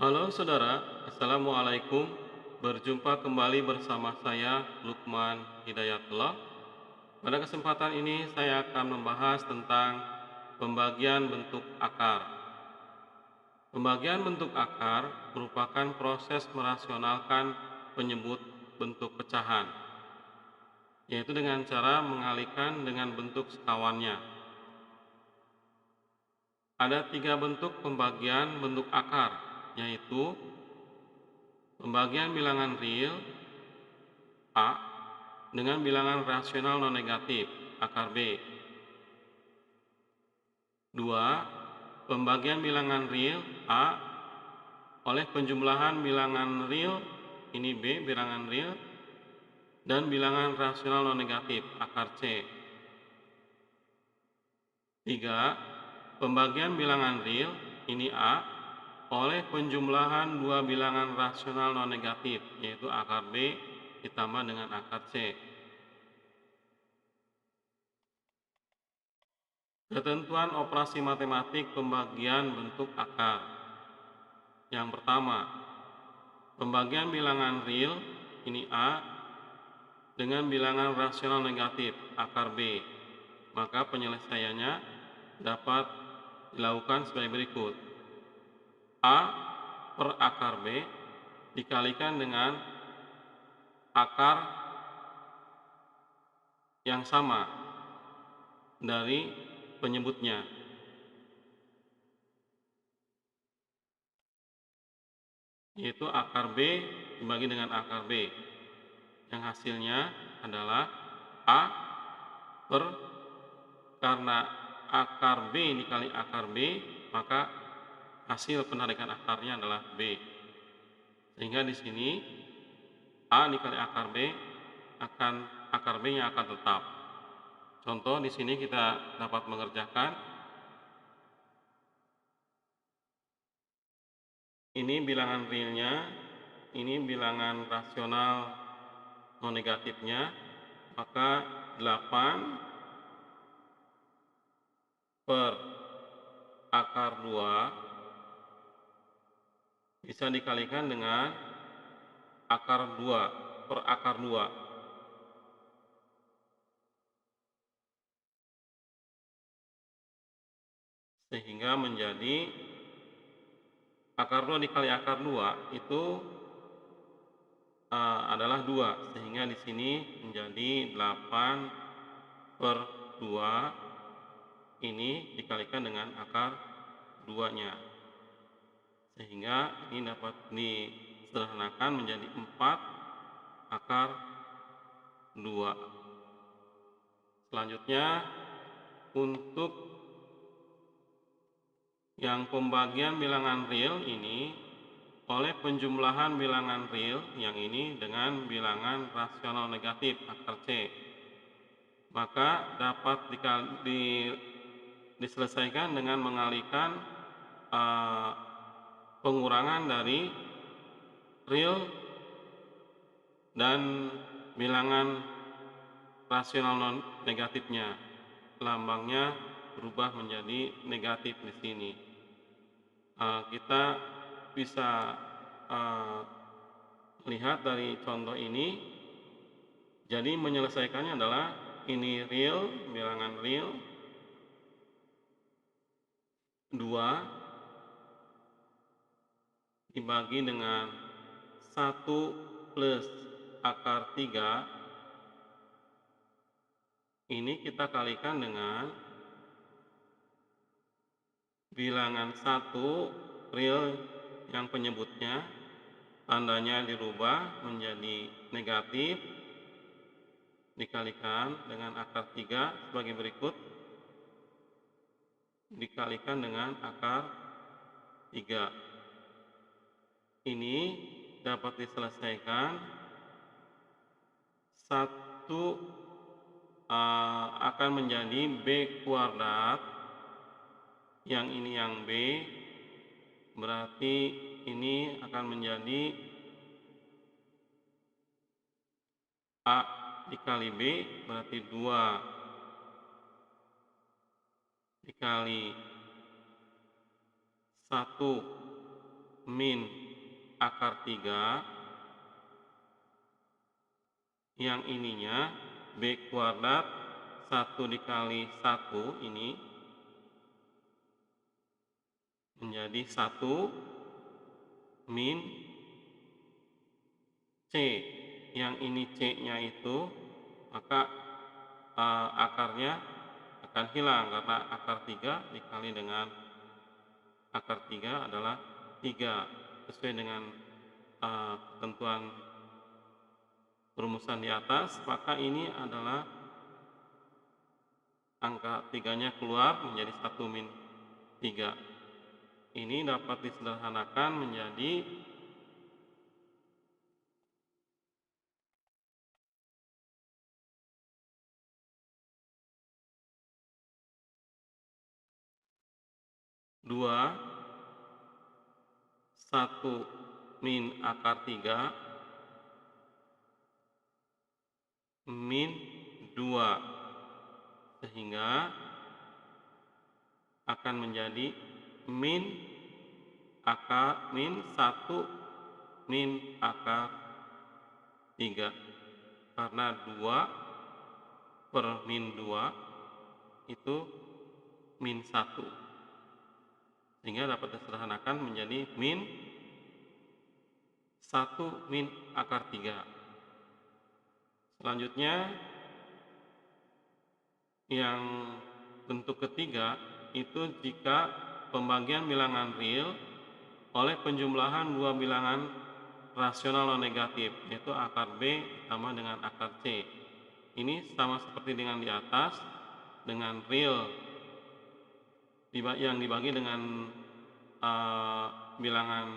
Halo saudara, Assalamualaikum. Berjumpa kembali bersama saya Lukman Hidayatullah. Pada kesempatan ini saya akan membahas tentang pembagian bentuk akar. Pembagian bentuk akar merupakan proses merasionalkan penyebut bentuk pecahan, yaitu dengan cara mengalihkan dengan bentuk sekawannya. Ada 3 bentuk pembagian bentuk akar, yaitu pembagian bilangan real A dengan bilangan rasional non-negatif, akar B. 2. Pembagian bilangan real A oleh penjumlahan bilangan real, ini B, bilangan real, dan bilangan rasional non-negatif, akar C. 3. Pembagian bilangan real, ini A, oleh penjumlahan dua bilangan rasional non-negatif, yaitu akar B ditambah dengan akar C. Ketentuan operasi matematik pembagian bentuk akar. Yang pertama, pembagian bilangan real, ini A, dengan bilangan rasional negatif, akar B. Maka penyelesaiannya dapat dilakukan sebagai berikut. A per akar B dikalikan dengan akar yang sama dari penyebutnya, yaitu akar B dibagi dengan akar B, yang hasilnya adalah A per, karena akar B dikali akar B, maka hasil penarikan akarnya adalah B. Sehingga di sini A dikali akar B akar B-nya akan tetap. Contoh di sini kita dapat mengerjakan. Ini bilangan realnya, ini bilangan rasional non negatifnya, maka 8 per akar 2 bisa dikalikan dengan akar 2 per akar 2. Sehingga menjadi akar 2 dikali akar 2 itu adalah 2, sehingga di sini menjadi 8 per 2 ini dikalikan dengan akar 2-nya. Sehingga ini dapat disederhanakan menjadi 4 akar 2. Selanjutnya, untuk yang pembagian bilangan real ini oleh penjumlahan bilangan real yang ini dengan bilangan rasional negatif, akar C, maka dapat diselesaikan dengan mengalihkan pengurangan dari real dan bilangan rasional non negatifnya. Lambangnya berubah menjadi negatif di sini. Kita bisa lihat dari contoh ini. Jadi menyelesaikannya adalah ini real, bilangan real 2 dibagi dengan 1 plus akar 3. Ini kita kalikan dengan bilangan 1 real yang penyebutnya, tandanya dirubah menjadi negatif, dikalikan dengan akar 3 sebagai berikut, dikalikan dengan akar 3. Ini dapat diselesaikan. 1 akan menjadi B kuadrat, yang ini yang B, berarti ini akan menjadi A dikali B, berarti 2 dikali 1 min akar 3 yang ininya B kuadrat 1 dikali 1 ini menjadi 1 min C, yang ini C-nya itu maka akarnya akan hilang karena akar 3 dikali dengan akar 3 adalah 3 sesuai dengan ketentuan rumusan di atas, maka ini adalah angka 3-nya keluar menjadi 1 min 3. Ini dapat disederhanakan menjadi dua 1 min akar 3 min 2, sehingga akan menjadi min 1 min akar 3, karena 2 per min 2 itu min 1, sehingga dapat disederhanakan menjadi min 1 min akar 3. Selanjutnya yang bentuk ketiga itu jika pembagian bilangan real oleh penjumlahan dua bilangan rasional non negatif, yaitu akar B ditambah dengan akar C. Ini sama seperti dengan di atas, dengan real yang dibagi dengan bilangan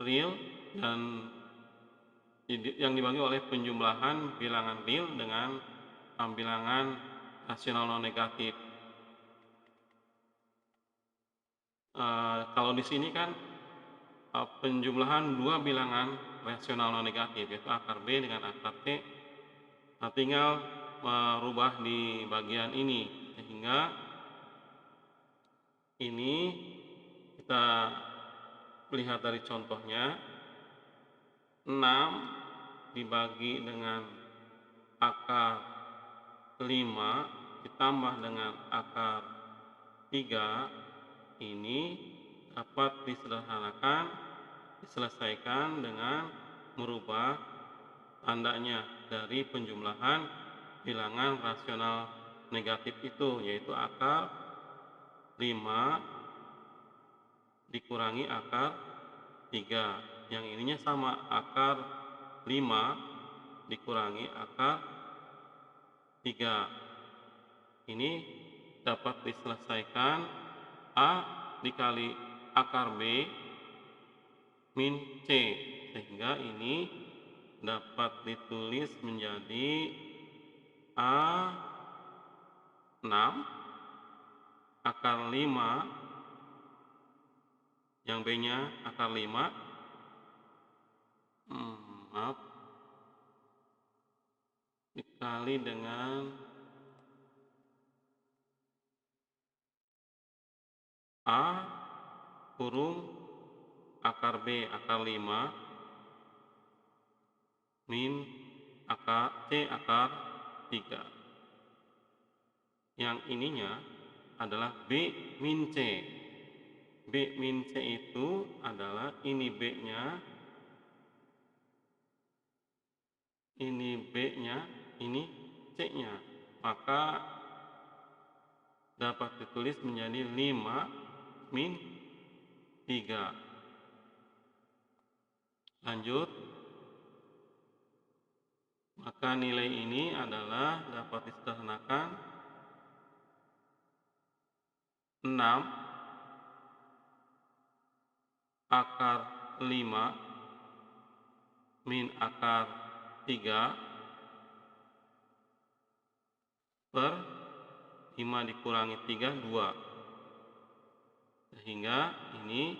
real dan yang dibagi oleh penjumlahan bilangan real dengan bilangan rasional non negatif. Kalau di sini kan penjumlahan dua bilangan rasional non negatif, yaitu akar B dengan akar C, tinggal merubah di bagian ini, sehingga ini kita lihat dari contohnya. 6 dibagi dengan akar 5 ditambah dengan akar 3 ini dapat disederhanakan, diselesaikan dengan merubah tandanya dari penjumlahan bilangan rasional negatif itu, yaitu akar 5 dikurangi akar 3, yang ininya sama, akar 5 dikurangi akar 3. Ini dapat diselesaikan A dikali akar B min C, sehingga ini dapat ditulis menjadi A6 akar 5, yang B-nya akar 5, dikali dengan A kurung akar B akar 5 min akar C akar 3, yang ininya adalah B min C. B min C itu adalah ini B-nya, ini B-nya, ini C-nya, maka dapat ditulis menjadi 5 min 3. Lanjut, maka nilai ini adalah dapat disederhanakan 6 akar 5 min akar 3 per 5 dikurangi 3, 2, sehingga ini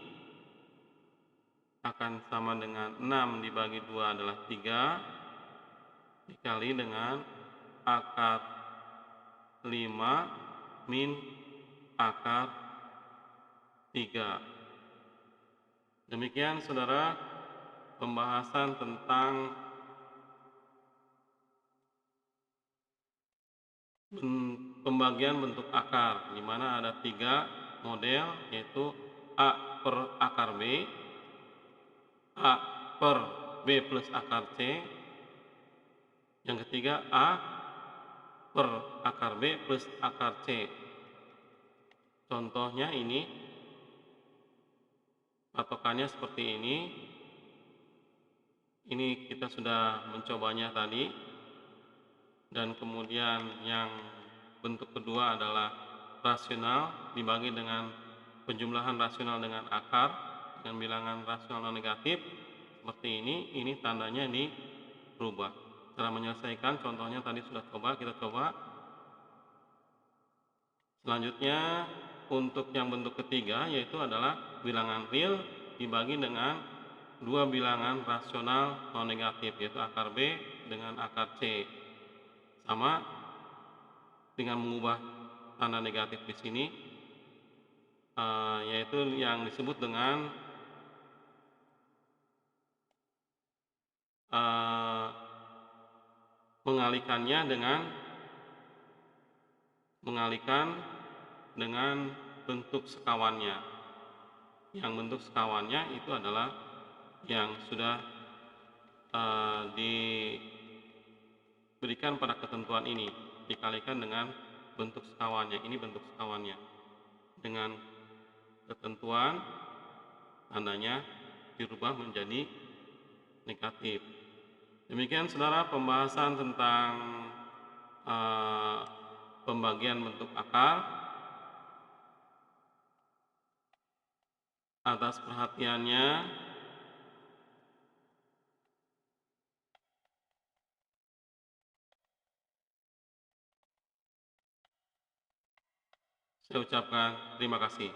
akan sama dengan 6 dibagi 2 adalah 3 dikali dengan akar 5 min akar 3. Demikian saudara pembahasan tentang pembagian bentuk akar, di mana ada 3 model, yaitu A per akar B, A per B plus akar C, yang ketiga A per akar B plus akar C. Contohnya ini, patokannya seperti ini. Ini kita sudah mencobanya tadi. Dan kemudian yang bentuk kedua adalah rasional dibagi dengan penjumlahan rasional dengan akar dengan bilangan rasional non negatif seperti ini tandanya berubah. Cara menyelesaikan contohnya tadi sudah kita coba. Selanjutnya untuk yang bentuk ketiga yaitu adalah bilangan real dibagi dengan dua bilangan rasional non negatif, yaitu akar B dengan akar C. Sama dengan mengubah tanda negatif di sini, yaitu yang disebut dengan mengalihkan dengan bentuk sekawannya. Yang bentuk sekawannya itu adalah yang sudah diberikan pada ketentuan ini, dikalikan dengan bentuk sekawannya. Ini bentuk sekawannya dengan ketentuan tandanya dirubah menjadi negatif. Demikian saudara pembahasan tentang pembagian bentuk akar. Atas perhatiannya. Saya ucapkan terima kasih.